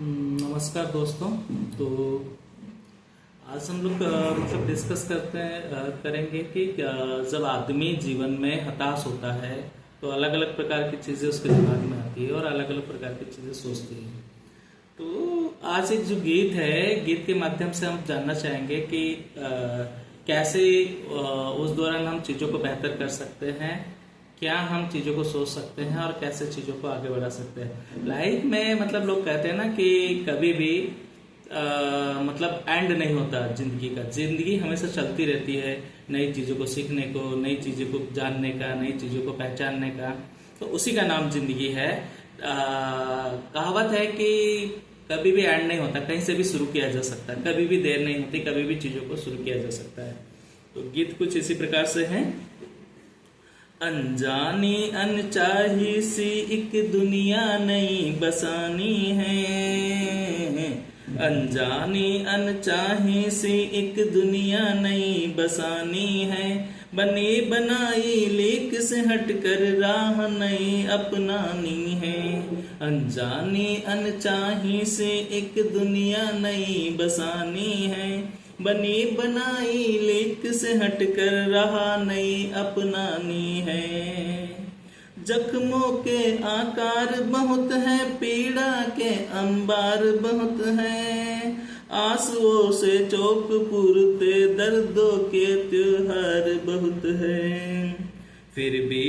नमस्कार दोस्तों। तो आज हम लोग मतलब डिस्कस करेंगे कि जब आदमी जीवन में हताश होता है तो अलग अलग प्रकार की चीज़ें उसके दिमाग में आती है और अलग अलग प्रकार की चीज़ें सोचती है। तो आज एक जो गीत है, गीत के माध्यम से हम जानना चाहेंगे कि कैसे उस दौरान हम चीज़ों को बेहतर कर सकते हैं, क्या हम चीज़ों को सोच सकते हैं और कैसे चीज़ों को आगे बढ़ा सकते हैं। लाइफ में मतलब लोग कहते हैं ना कि कभी भी मतलब एंड नहीं होता जिंदगी का। जिंदगी हमेशा चलती रहती है, नई चीज़ों को सीखने को, नई चीज़ों को जानने का, नई चीज़ों को पहचानने का। तो उसी का नाम जिंदगी है। कहावत है कि कभी भी एंड नहीं होता, कहीं से भी शुरू किया जा सकता है, कभी भी देर नहीं होती, कभी भी चीज़ों को शुरू किया जा सकता है। तो गीत कुछ इसी प्रकार से है। अनजानी अनचाही सी एक दुनिया नई बसानी है। अनजानी अनचाही सी एक दुनिया नई बसानी है। बनी बनाई लेक से हटकर राह नई अपनानी है। अनजानी अनचाही से एक दुनिया नई बसानी है। बनी बनाई लेक से हटकर रहा नई अपनानी है। जख्मों के आकार बहुत है, पीड़ा के अंबार बहुत है। आंसुओं से चौक पुरते दर्दों के त्योहार बहुत है। फिर भी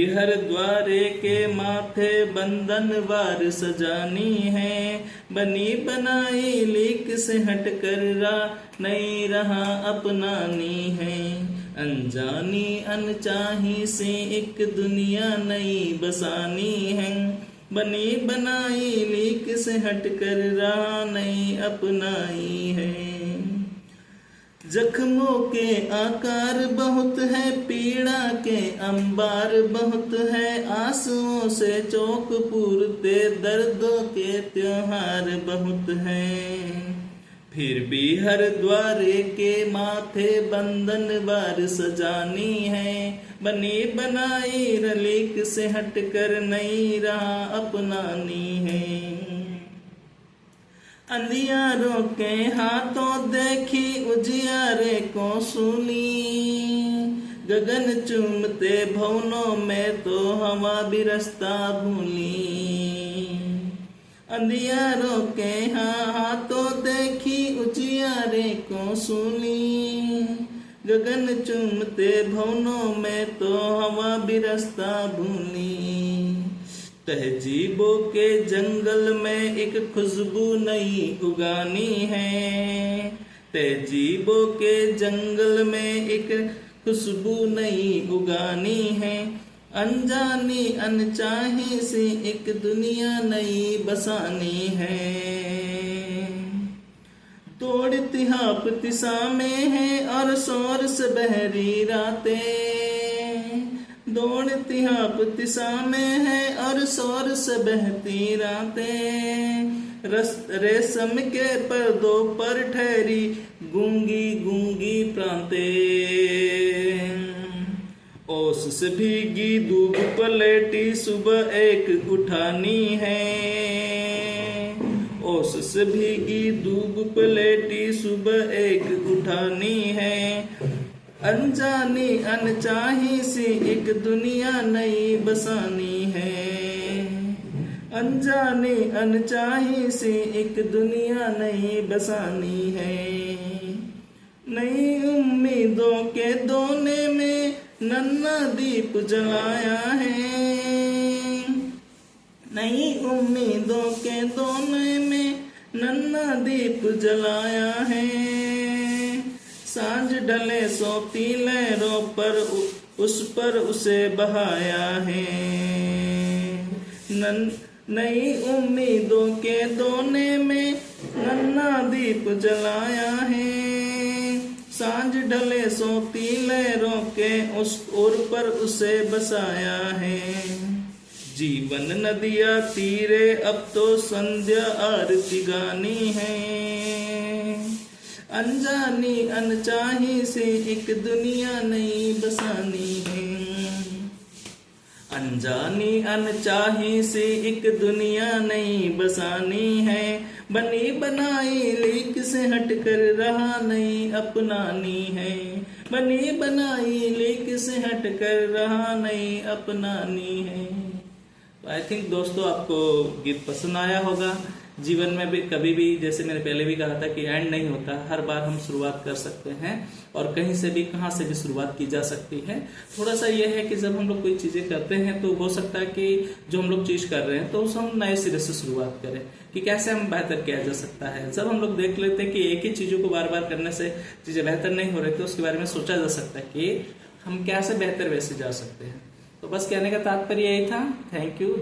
हर द्वारे के माथे बंधन वार सजानी है। बनी बनाई लेक से हटकर नई रहा अपनानी है। अनजानी अनचाही से एक दुनिया नई बसानी है। बनी बनाई लेक से हटकर नई अपनाई है। जख्मों के आकार बहुत है, पीड़ा के अंबार बहुत है। आंसुओं से चौक पूरते दर्दों के त्योहार बहुत हैं। फिर भी हर द्वारे के माथे बंधन वार सजानी है। बनी बनाई लेक से हटकर नई राह अपनानी है। अंधियारों के हाथों देखी उजियारे को सूली। गगन चूमते भवनों में तो हवा भी रास्ता भूली। अंधियारों के हाथों देखी उजियारे को सूली। गगन चूमते भवनों में तो हवा भी रास्ता भूली। तहजीबों के जंगल में एक खुशबू नई उगानी है। तहजीबों के जंगल में एक खुशबू नई उगानी है। अनजानी अनचाही से एक दुनिया नई बसानी है। दौड़ती हापती शामें हैं और शोर से बहरी रातें। दौड़ती हापती शामें हैं और शोर से बहती रातें। रेशम के पर्दों पर ठहरी गूंगी गूंगी प्रांतें। ओस से भीगी धूप पलटी सुबह एक उठानी है। ओस से भीगी धूप पलटी सुबह एक उठानी है। अनजानी अनचाही सी एक दुनिया नई बसानी है। अनजानी अनचाही सी एक दुनिया नई बसानी है। नई उम्मीदों के दोने में नन्हा दीप जलाया है। नई उम्मीदों के दोने में नन्हा दीप जलाया है। सांझ डले सोती लहरों पर उस पर उसे बहाया है। नई उम्मीदों के दोने में नन्हा दीप जलाया है। सांझ डले सोती लहरों के उस ओर पर उसे बसाया है। जीवन नदिया तीरे अब तो संध्या आरती गानी है। अनजानी अनचाही से एक दुनिया नई बसानी है। अनजानी अनचाही से एक दुनिया नई बसानी है, बनी बनाई लीक से हटकर रहा नहीं अपनानी है, बनी बनाई लीक से हटकर रहा नहीं अपनानी है। तो आई थिंक दोस्तों आपको गीत पसंद आया होगा। जीवन में भी कभी भी, जैसे मैंने पहले भी कहा था कि एंड नहीं होता, हर बार हम शुरुआत कर सकते हैं और कहीं से भी कहां से भी शुरुआत की जा सकती है। थोड़ा सा यह है कि जब हम लोग कोई चीजें करते हैं तो हो सकता है कि जो हम लोग चीज कर रहे हैं तो उस हम नए सिरे से शुरुआत करें कि कैसे हम बेहतर किया जा सकता है। जब हम लोग देख लेते हैं कि एक ही चीजों को बार बार करने से चीजें बेहतर नहीं हो रही तो उसके बारे में सोचा जा सकता है कि हम कैसे बेहतर वैसे जा सकते हैं। तो बस कहने का तात्पर्य यही था। Thank you.